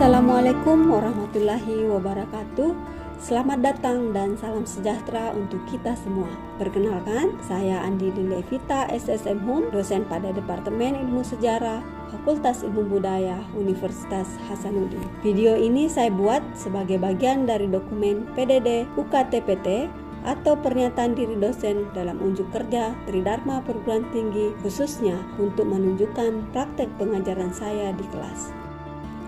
Assalamualaikum warahmatullahi wabarakatuh. Selamat datang dan salam sejahtera untuk kita semua. Perkenalkan, saya Andi Lilevita, SSM Hum, dosen pada Departemen Ilmu Sejarah, Fakultas Ilmu Budaya, Universitas Hasanuddin. Video ini saya buat sebagai bagian dari dokumen PDD UKTPT atau pernyataan diri dosen dalam unjuk kerja Tridharma Perguruan Tinggi, khususnya untuk menunjukkan praktek pengajaran saya di kelas.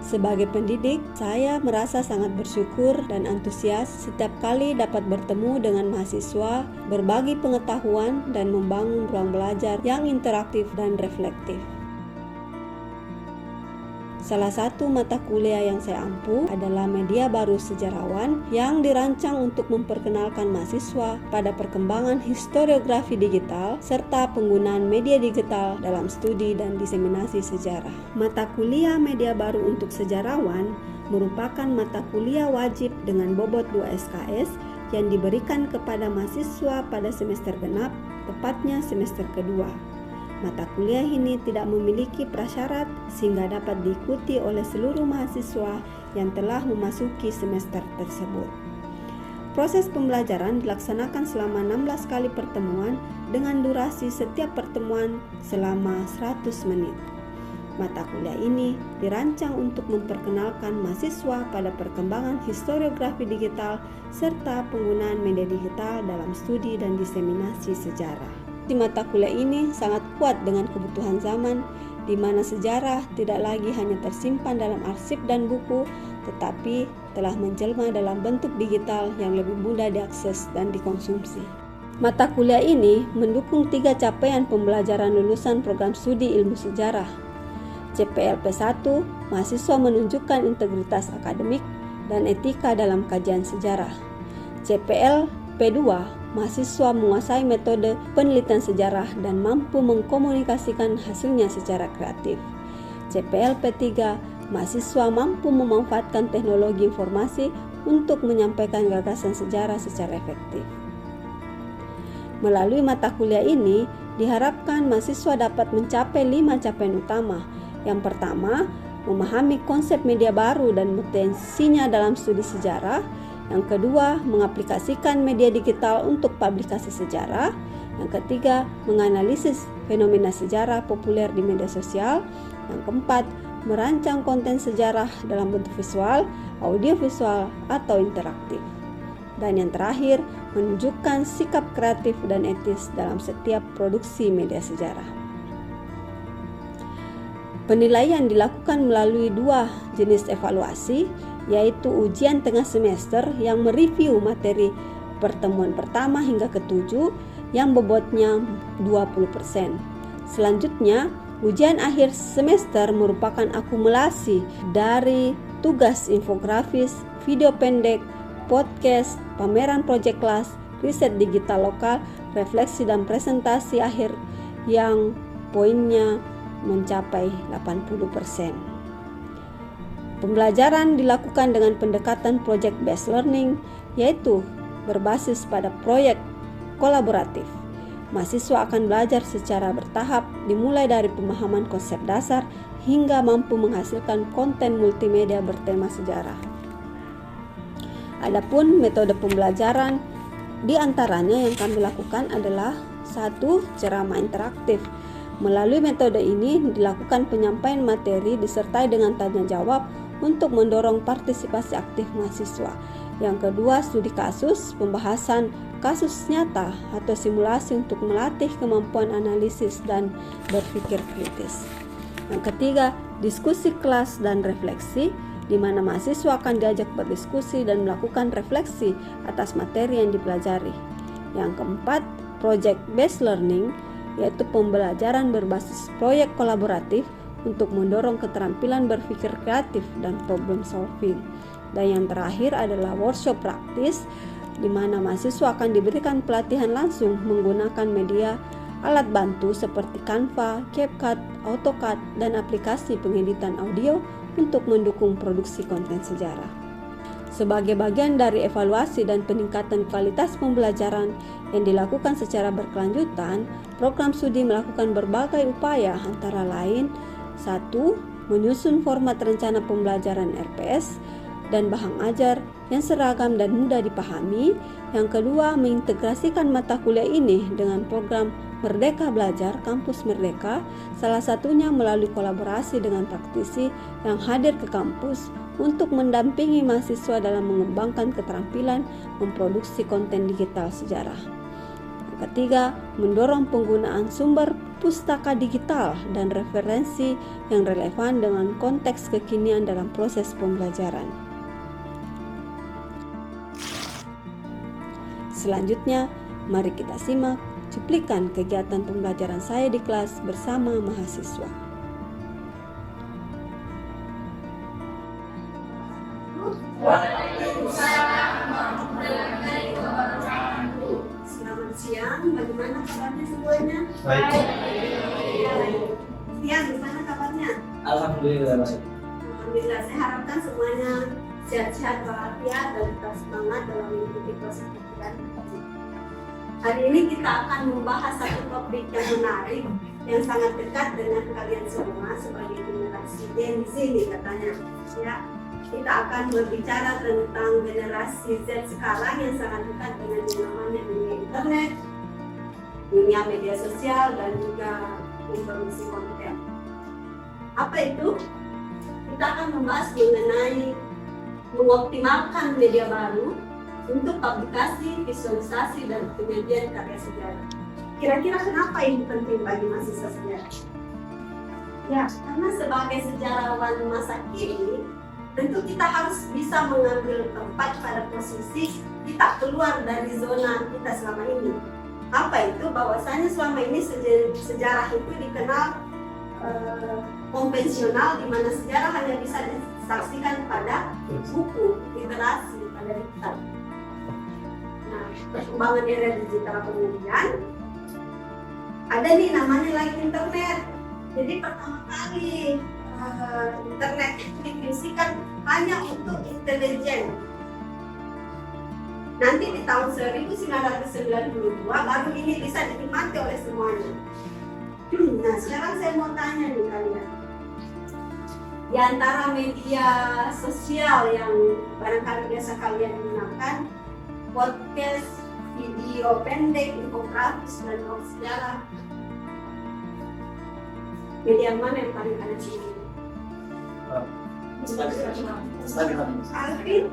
Sebagai pendidik, saya merasa sangat bersyukur dan antusias setiap kali dapat bertemu dengan mahasiswa, berbagi pengetahuan, dan membangun ruang belajar yang interaktif dan reflektif. Salah satu mata kuliah yang saya ampu adalah Media Baru Sejarawan yang dirancang untuk memperkenalkan mahasiswa pada perkembangan historiografi digital serta penggunaan media digital dalam studi dan diseminasi sejarah. Mata kuliah Media Baru untuk Sejarawan merupakan mata kuliah wajib dengan bobot 2 SKS yang diberikan kepada mahasiswa pada semester genap, tepatnya semester kedua. Mata kuliah ini tidak memiliki prasyarat sehingga dapat diikuti oleh seluruh mahasiswa yang telah memasuki semester tersebut. Proses pembelajaran dilaksanakan selama 16 kali pertemuan dengan durasi setiap pertemuan selama 100 menit. Mata kuliah ini dirancang untuk memperkenalkan mahasiswa pada perkembangan historiografi digital serta penggunaan media digital dalam studi dan diseminasi sejarah. Di mata kuliah ini sangat kuat dengan kebutuhan zaman, di mana sejarah tidak lagi hanya tersimpan dalam arsip dan buku, tetapi telah menjelma dalam bentuk digital yang lebih mudah diakses dan dikonsumsi. Mata kuliah ini mendukung 3 capaian pembelajaran lulusan program studi ilmu sejarah. CPLP 1, mahasiswa menunjukkan integritas akademik dan etika dalam kajian sejarah. CPLP 2, mahasiswa menguasai metode penelitian sejarah dan mampu mengkomunikasikan hasilnya secara kreatif. CPLP 3, mahasiswa mampu memanfaatkan teknologi informasi untuk menyampaikan gagasan sejarah secara efektif. Melalui mata kuliah ini, diharapkan mahasiswa dapat mencapai 5 capaian utama. Yang pertama, memahami konsep media baru dan potensinya dalam studi sejarah. Yang kedua, mengaplikasikan media digital untuk publikasi sejarah. Yang ketiga, menganalisis fenomena sejarah populer di media sosial. Yang keempat, merancang konten sejarah dalam bentuk visual, audiovisual, atau interaktif. Dan yang terakhir, menunjukkan sikap kreatif dan etis dalam setiap produksi media sejarah. Penilaian dilakukan melalui 2 jenis evaluasi, yaitu ujian tengah semester yang mereview materi pertemuan pertama hingga ke-7 yang bobotnya 20%. Selanjutnya, ujian akhir semester merupakan akumulasi dari tugas infografis, video pendek, podcast, pameran proyek kelas, riset digital lokal, refleksi dan presentasi akhir yang poinnya mencapai 80%. Pembelajaran dilakukan dengan pendekatan project based learning, yaitu berbasis pada proyek kolaboratif. Mahasiswa akan belajar secara bertahap, dimulai dari pemahaman konsep dasar hingga mampu menghasilkan konten multimedia bertema sejarah. Adapun metode pembelajaran, di antaranya yang kami lakukan adalah 1. Ceramah interaktif. Melalui metode ini dilakukan penyampaian materi disertai dengan tanya jawab untuk mendorong partisipasi aktif mahasiswa. Yang kedua, studi kasus, pembahasan kasus nyata atau simulasi untuk melatih kemampuan analisis dan berpikir kritis. Yang ketiga, diskusi kelas dan refleksi, di mana mahasiswa akan diajak berdiskusi dan melakukan refleksi atas materi yang dipelajari. Yang keempat, project based learning, yaitu pembelajaran berbasis proyek kolaboratif untuk mendorong keterampilan berpikir kreatif dan problem solving. Dan yang terakhir adalah workshop praktis, di mana mahasiswa akan diberikan pelatihan langsung menggunakan media alat bantu seperti Canva, CapCut, AutoCAD, dan aplikasi pengeditan audio untuk mendukung produksi konten sejarah. Sebagai bagian dari evaluasi dan peningkatan kualitas pembelajaran yang dilakukan secara berkelanjutan, program studi melakukan berbagai upaya antara lain: 1. Menyusun format rencana pembelajaran RPS dan bahan ajar yang seragam dan mudah dipahami. Yang kedua, mengintegrasikan mata kuliah ini dengan program Merdeka Belajar Kampus Merdeka, salah satunya melalui kolaborasi dengan praktisi yang hadir ke kampus untuk mendampingi mahasiswa dalam mengembangkan keterampilan memproduksi konten digital sejarah. Yang ketiga, mendorong penggunaan sumber pustaka digital dan referensi yang relevan dengan konteks kekinian dalam proses pembelajaran. Selanjutnya, mari kita simak cuplikan kegiatan pembelajaran saya di kelas bersama mahasiswa. Selamat siang, bagaimana kabarnya semuanya? Baik. Siang, gimana kabarnya? Alhamdulillah baik. Alhamdulillah, saya harapkan semuanya sehat-sehat walafiat dan tetap semangat dalam mengikuti proses pembelajaran. Hari ini kita akan membahas satu topik yang menarik, yang sangat dekat dengan kalian semua sebagai generasi Gen Z nih katanya. Ya, kita akan berbicara tentang generasi Z sekarang yang sangat dekat dengan yang namanya dunia internet, dunia media sosial, dan juga informasi konten. Apa itu? Kita akan membahas mengenai mengoptimalkan media baru untuk publikasi, visualisasi, dan penyajian karya sejarah. Kira-kira kenapa ini penting bagi mahasiswa sejarah? Ya, karena sebagai sejarawan masa kini, tentu kita harus bisa mengambil tempat pada posisi kita keluar dari zona kita selama ini. Apa itu? Bahwasanya selama ini sejarah itu dikenal konvensional, di mana sejarah hanya bisa disaksikan pada buku, literasi, pada diktat. Nah, perkembangan era digital kemudian ada nih namanya lagi internet. Jadi pertama kali internet itu difungsikan hanya untuk intelijen. Nanti di tahun 1992 baru ini bisa dinikmati oleh semuanya. Nah, sekarang saya mau tanya nih kalian, di antara media sosial yang barangkali biasa kalian gunakan, podcast, video pendek, infografis, dan blog sejarah, media mana yang paling kalian pilih? Instagram. Alvin?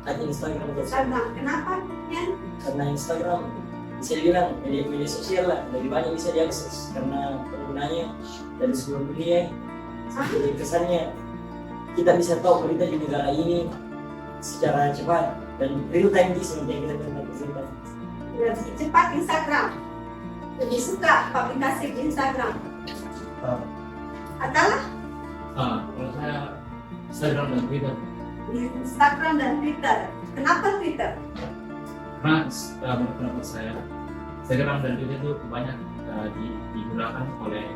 Instagram. Kenapa? Yan? Karena Instagram bisa dibilang media sosial lah, lebih banyak bisa diakses karena penggunanya dari seluruh dunia. Jadi kesannya kita bisa tahu berita di negara ini secara cepat dan real time seperti yang kita pernah cerita. Lebih cepat Instagram. Lebih suka publikasi di Instagram. Atalah? Kalau saya Instagram dan Twitter. Di Instagram dan Twitter. Kenapa Twitter? Karena menurut pendapat saya Instagram dan Twitter itu banyak digunakan oleh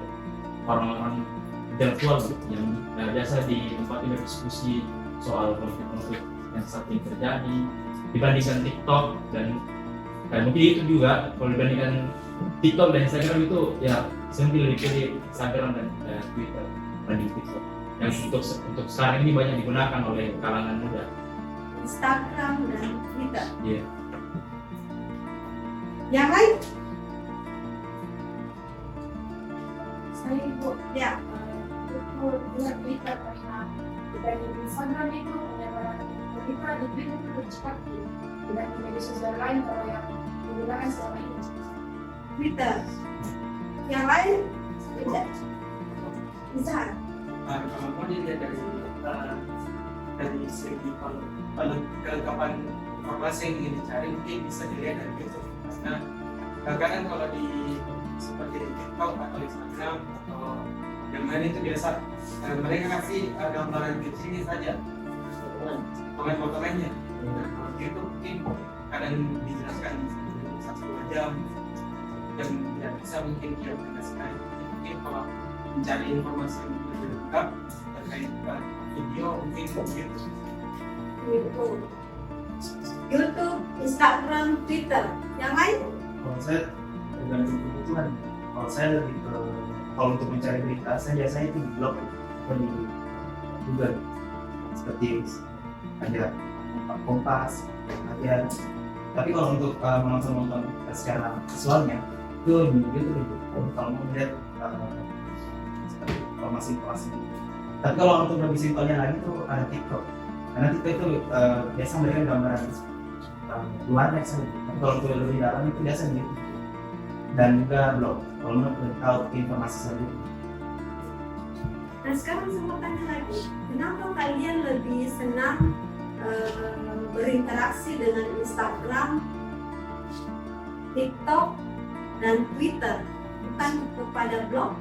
orang-orang intelektual yang biasa di tempat ini berdiskusi soal konflik-konflik yang saat ini terjadi dibandingkan TikTok dan mungkin itu juga kalau dibandingkan TikTok dan Instagram itu ya saya lebih pilih Instagram dan Twitter dibanding TikTok yang untuk sekarang ini banyak digunakan oleh kalangan muda. Instagram dan Twitter. Iya. Yang lain? Saya ibu Ya. Twitter karena dibanding Instagram itu penyebaran berita di Twitter itu lebih cepat tidak di media sosial lain kalau yang digunakan selama ini. Twitter. Yang lain tidak. Bisa. Kalau mau dilihat dari segi kelengkapan informasi yang ingin dicari mungkin bisa dilihat dari YouTube, karena kadang kalau di seperti di TikTok atau Instagram atau yang lain itu biasa mereka kasih gambaran kecil ini saja potongan-potongannya. Nah, kalau gitu mungkin kadang dijelaskan 1-2 jam dan tidak bisa mungkin dia menjelaskan. Mungkin kalau mencari informasi yang lebih lengkap terkait video mungkin YouTube, Instagram, Twitter. Yang lain? Kalau saya tergantung kebutuhan. Kalau saya lebih ke kalau untuk mencari berita saya biasanya itu di blog atau di Google, seperti ada Kompas, ada. Tapi kalau untuk menonton secara visualnya itu di YouTube kalau mau melihat seperti informasi-informasi. Tapi kalau untuk lebih simpelnya lagi itu ada TikTok. Karena TikTok itu biasa mereka gambaran luarnya saja. Tapi kalau untuk lebih dalam itu biasa di YouTube. Dan juga blog. Kalau mau tahu informasi selanjutnya. Nah sekarang saya mau tanya lagi, kenapa kalian lebih senang berinteraksi dengan Instagram, TikTok, dan Twitter, bukan kepada blog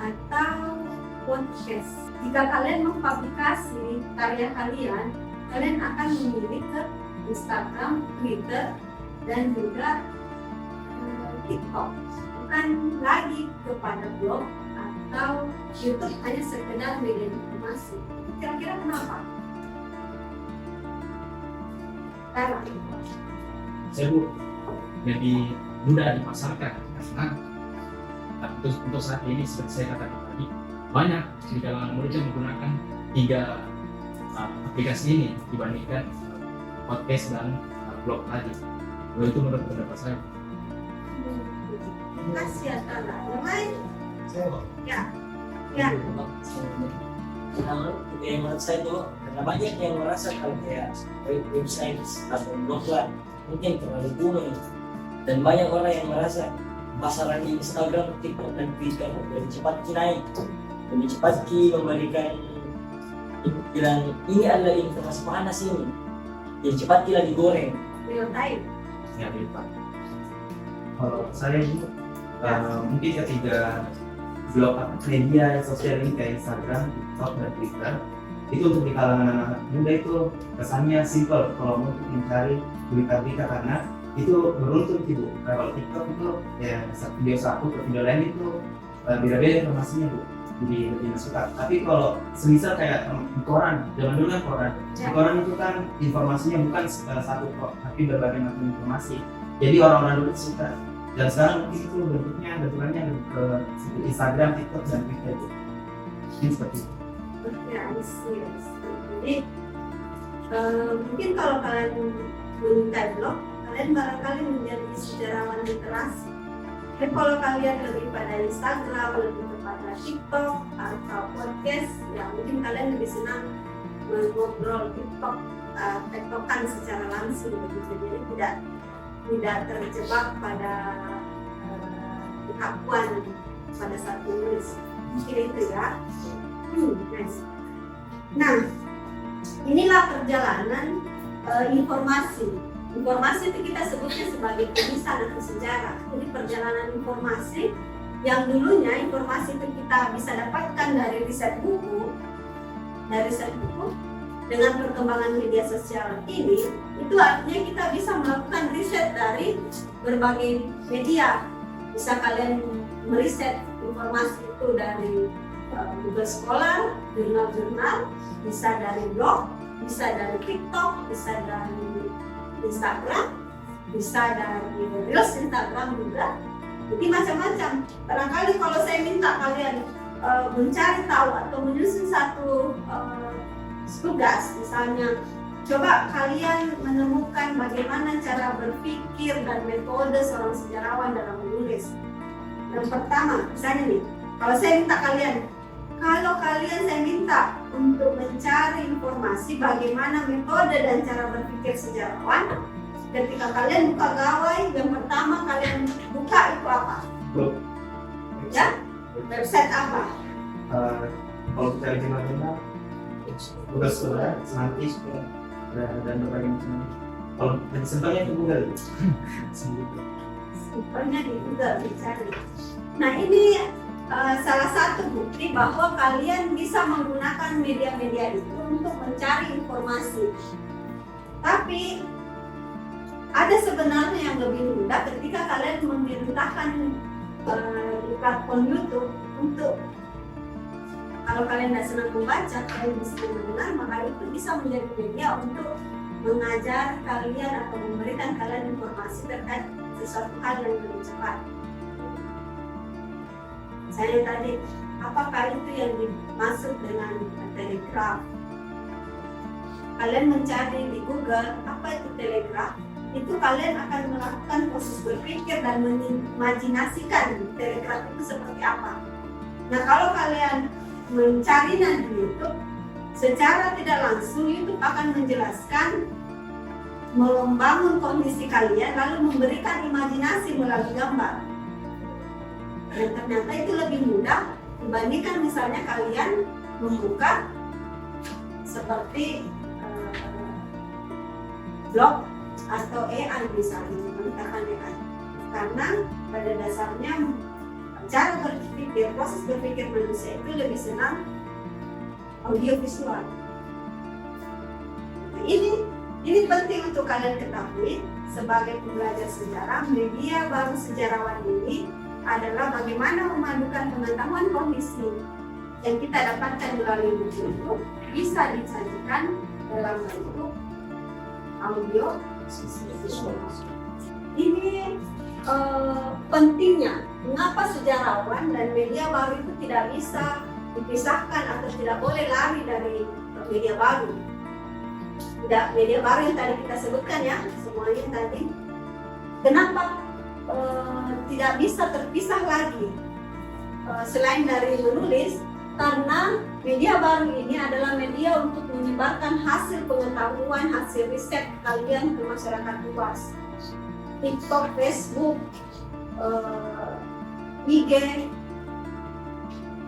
atau podcast? Jika kalian mempublikasi karya kalian, kalian akan memilih ke Instagram, Twitter, dan juga TikTok, bukan lagi kepada blog atau YouTube hanya sekedar media informasi. Kira-kira kenapa? Karena Saya lebih mudah dipasarkan karena untuk saat ini seperti saya katakan tadi, banyak di kalangan muda menggunakan 3 aplikasi ini dibandingkan podcast dan blog tadi. Lalu itu menurut pendapat saya. kasih ya Tara. Yang lain? Ya. Kalau yang menurut saya itu karena banyak yang merasa kalau kayak website atau blog lah mungkin terlalu kuno, dan banyak orang yang merasa pasaran di Instagram, TikTok, dan Twitter lebih cepat naik, lebih cepat memberikan bilang ini adalah informasi panas ini yang cepat digoreng. Real time. Ya, Pak. Kalau saya itu mungkin ketiga blog media sosial ini kayak Instagram, TikTok, dan Twitter itu untuk di kalangan anak muda itu kesannya simple kalau untuk mencari berita-berita, karena itu beruntun gitu. Kalau TikTok itu ya video satu ke video lain itu beda-beda informasinya Bu, jadi lebih masuk. Tapi kalau semisal kayak di koran, zaman dulu kan koran, di koran itu kan informasinya bukan satu kok, tapi berbagai macam informasi. Jadi orang-orang dulu suka. Dan sekarang mungkin itu bentukannya lebih ke Instagram, TikTok, dan Twitter itu. Ini seperti itu. Ya, jadi mungkin kalau kalian menyukai blog, kalian barangkali menjadi sejarawan literasi. Tapi kalau kalian lebih pada Instagram, lebih kepada TikTok atau podcast, ya mungkin kalian lebih senang mengobrol TikTok, tektokan secara langsung begitu. Jadi tidak terjebak pada keakuan pada saat menulis. Mungkin itu ya. Nice. Nah, inilah perjalanan informasi. Informasi itu kita sebutnya sebagai tulisan atau sejarah. Jadi perjalanan informasi yang dulunya informasi itu kita bisa dapatkan dari riset buku, dengan perkembangan media sosial ini, itu artinya kita bisa melakukan riset dari berbagai media. Bisa kalian meriset informasi itu dari Google Scholar, jurnal-jurnal, bisa dari blog, bisa dari TikTok, bisa dari Instagram, bisa dari Reels Instagram juga. Jadi macam-macam. Barangkali kalau saya minta kalian mencari tahu atau menyusun satu tugas, misalnya coba kalian menemukan bagaimana cara berpikir dan metode seorang sejarawan dalam menulis. Yang pertama, misalnya nih, kalau saya minta untuk mencari informasi bagaimana metode dan cara berpikir sejarawan, ketika kalian buka gawai, yang pertama kalian buka itu apa? Blog. Ya, website apa? Kalau kita di mana tugas sekolah, semantis, dan berbagai macam. Kalau simpelnya itu Google. Simpelnya di Google dicari. Nah ini salah satu bukti bahwa kalian bisa menggunakan media-media itu untuk mencari informasi. Tapi ada sebenarnya yang lebih mudah ketika kalian memerintahkan di platform YouTube untuk, kalau kalian tidak senang membaca, kalian bisa mendengar, maka itu bisa menjadi media untuk mengajar kalian atau memberikan kalian informasi terkait sesuatu hal yang lebih cepat. Saya tadi, apakah itu yang dimaksud dengan telegraf? Kalian mencari di Google apa itu telegraf, itu kalian akan melakukan proses berpikir dan mengimajinasikan telegraf itu seperti apa. Nah kalau kalian mencarinya di YouTube, secara tidak langsung YouTube akan menjelaskan, membangun kognisi kalian, lalu memberikan imajinasi melalui gambar. Dan ternyata itu lebih mudah dibandingkan misalnya kalian membuka seperti blog atau AI misalnya, menggunakan AI. Karena pada dasarnya cara berpikir, proses berpikir manusia itu lebih senang audiovisual. Nah, ini penting untuk kalian ketahui sebagai pembelajar sejarah. Media baru sejarawan ini adalah bagaimana memadukan pengetahuan kognisi yang kita dapatkan melalui buku itu bisa disajikan dalam bentuk audio visual. Ini pentingnya mengapa sejarawan dan media baru itu tidak bisa dipisahkan atau tidak boleh lari dari media baru. Tidak, media baru yang tadi kita sebutkan ya, semuanya tadi. Kenapa tidak bisa terpisah lagi selain dari menulis? Karena media baru ini adalah media untuk menyebarkan hasil pengetahuan, hasil riset kalian ke masyarakat luas. TikTok, Facebook, IG,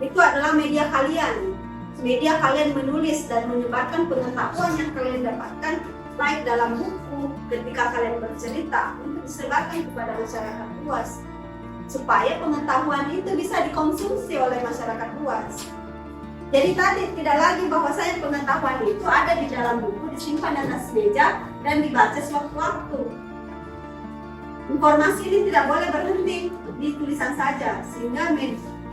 itu adalah media kalian. Media kalian menulis dan menyebarkan pengetahuan yang kalian dapatkan, baik dalam buku, ketika kalian bercerita, untuk disebarkan kepada masyarakat luas, supaya pengetahuan itu bisa dikonsumsi oleh masyarakat luas. Jadi tadi tidak lagi bahwasanya pengetahuan itu ada di dalam buku, disimpan di atas meja dan dibaca sewaktu-waktu. Informasi ini tidak boleh berhenti di tulisan saja, sehingga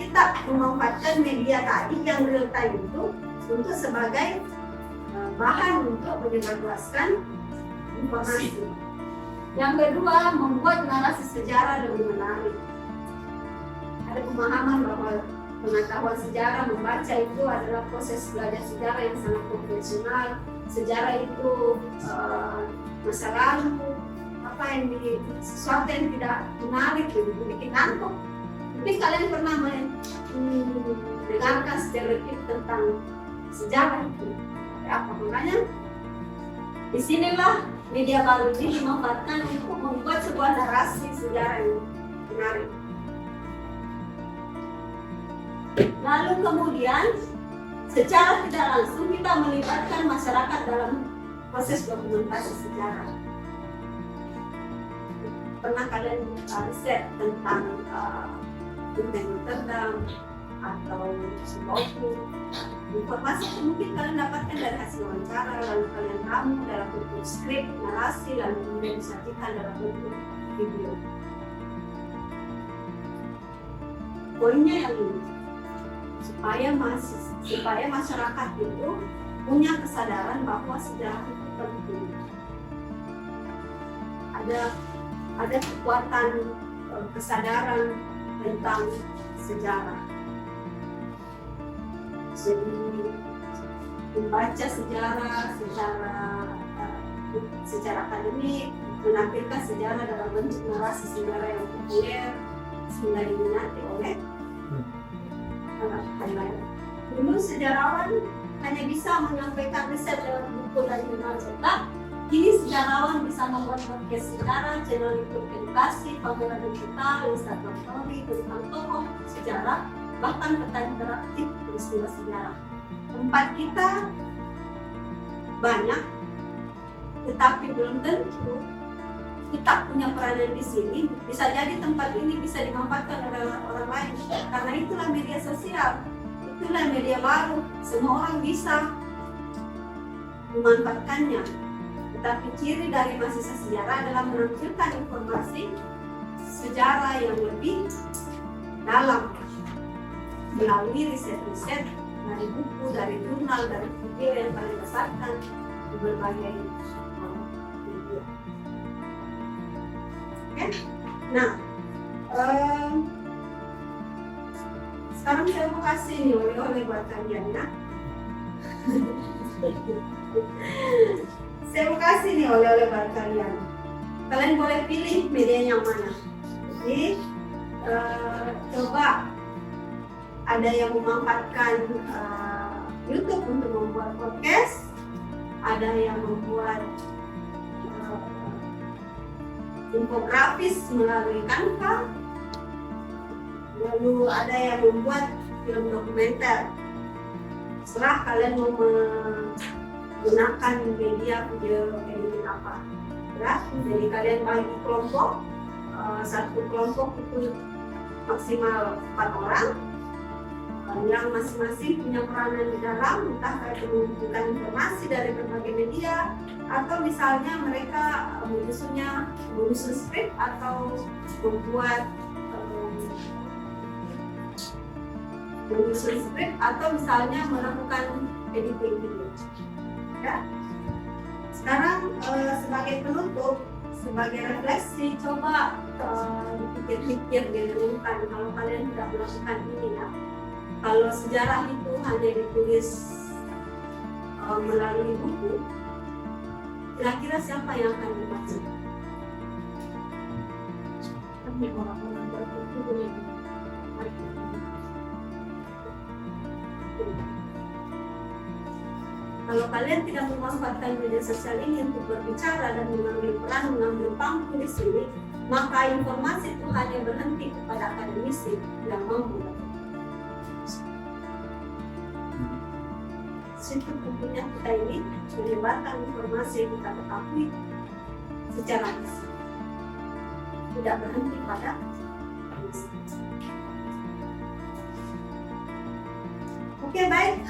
kita memanfaatkan media tadi yang real time itu untuk sebagai bahan untuk menyebarluaskan informasi. Yang kedua, membuat narasi sejarah lebih menarik. Ada pemahaman bahwa pengetahuan sejarah, membaca itu adalah proses belajar sejarah yang sangat profesional. Sejarah itu masa lalu, apa yang sesuatu yang tidak menarik, bikin ngantuk. Mungkin kalian pernah mendengarkan stereotip tentang sejarah itu. Apa makanya? Disinilah media baru ini dimanfaatkan untuk membuat sebuah narasi sejarah yang menarik. Lalu kemudian secara tidak langsung kita melibatkan masyarakat dalam proses dokumentasi sejarah. Pernah kalian riset tentang Rotterdam atau Singapura? Informasi itu mungkin kalian dapatkan dari hasil wawancara, lalu kalian ramu dalam bentuk skrip, narasi, lalu kemudian disajikan dalam bentuk video. Poinnya yang ini, supaya masyarakat itu punya kesadaran bahwa sejarah itu penting. Ada kekuatan kesadaran tentang sejarah. Jadi membaca sejarah secara akademik, menampilkan sejarah dalam bentuk narasi sejarah yang populer sehingga diminati oleh anak lain. Dulu sejarawan hanya bisa menyampaikan riset dalam buku dan jurnal cetak, Kini sejarawan bisa membuat podcast sejarah, channel YouTube edukasi, pameran digital, Instagram story tentang tokoh sejarah, bahkan peta interaktif peristiwa sejarah. Tempat kita banyak, tetapi belum tentu kita punya peranan di sini. Bisa jadi tempat ini bisa dimanfaatkan oleh orang lain, karena itulah media sosial, itulah media baru, semua orang bisa memanfaatkannya. Tetapi ciri dari mahasiswa sejarah adalah menampilkan informasi sejarah yang lebih dalam melalui riset-riset dari buku, dari jurnal, dari video yang kalian dapatkan di berbagai media. Oke? Nah, sekarang saya mau kasih nih oleh-oleh buat kalian ya. Saya mau kasih nih oleh-oleh buat kalian. Kalian boleh pilih medianya yang mana. Jadi coba ada yang memanfaatkan YouTube untuk membuat podcast, ada yang membuat infografis melalui Canva, lalu ada yang membuat film dokumenter. Setelah kalian mau menggunakan media video editing apa, ya. Jadi kalian bagi kelompok, satu kelompok itu maksimal 4 orang, yang masing-masing punya peranan di dalam, entah kayak mengumpulkan informasi dari berbagai media, atau misalnya mereka menyusun skrip atau membuat menyusun skrip, atau misalnya melakukan editing video. Ya. Sekarang sebagai penutup, sebagai refleksi, coba dipikir-pikir, direnungkan kalau kalian tidak melakukan ini ya. Kalau sejarah itu hanya ditulis melalui buku, kira-kira siapa yang akan dibaca? Tapi orang-orang berpikir yang kalau kalian tidak memanfaatkan media sosial ini untuk berbicara dan mengambil peran, mengambil pangku di sini, maka informasi itu hanya berhenti kepada akademisi yang mampu. Situ tentunya kita ini menyebarkan informasi yang kita ketahui secara lisan, tidak berhenti pada akademisi. Oke, baik,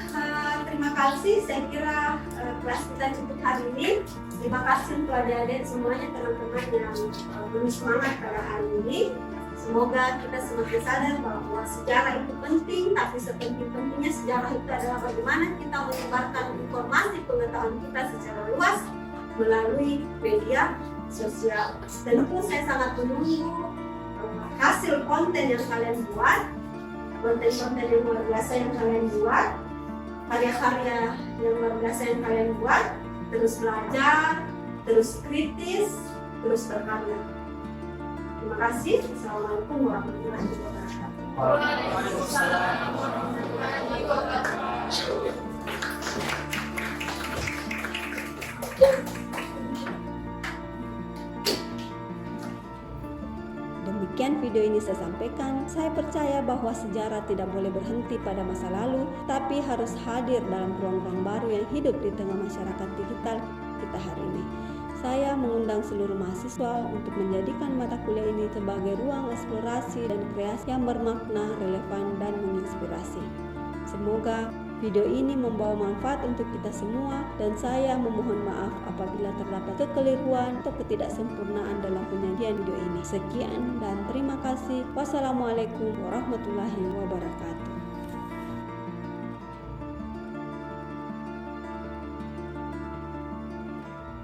terima kasih. Saya kira kelas kita cukup hari ini. Terima kasih untuk adik-adik semuanya, teman-teman yang penuh semangat pada hari ini. Semoga kita semakin sadar bahwa sejarah itu penting, tapi sepenting-pentingnya sejarah itu adalah bagaimana kita menyebarkan informasi pengetahuan kita secara luas melalui media sosial. Tentu saya sangat menunggu hasil konten yang kalian buat, konten-konten yang luar biasa yang kalian buat, karya-karya yang luar biasa yang kalian buat. Terus belajar, terus kritis, terus berkarya. Terima kasih. Assalamualaikum warahmatullahi wabarakatuh. Waalaikumsalam warahmatullahi wabarakatuh. Demikian video ini saya sampaikan. Saya percaya bahwa sejarah tidak boleh berhenti pada masa lalu, tapi harus hadir dalam ruang-ruang baru yang hidup di tengah masyarakat digital kita hari ini. Saya mengundang seluruh mahasiswa untuk menjadikan mata kuliah ini sebagai ruang eksplorasi dan kreasi yang bermakna, relevan, dan menginspirasi. Semoga video ini membawa manfaat untuk kita semua, dan saya memohon maaf apabila terdapat kekeliruan atau ketidaksempurnaan dalam penyajian video ini. Sekian dan terima kasih. Wassalamualaikum warahmatullahi wabarakatuh.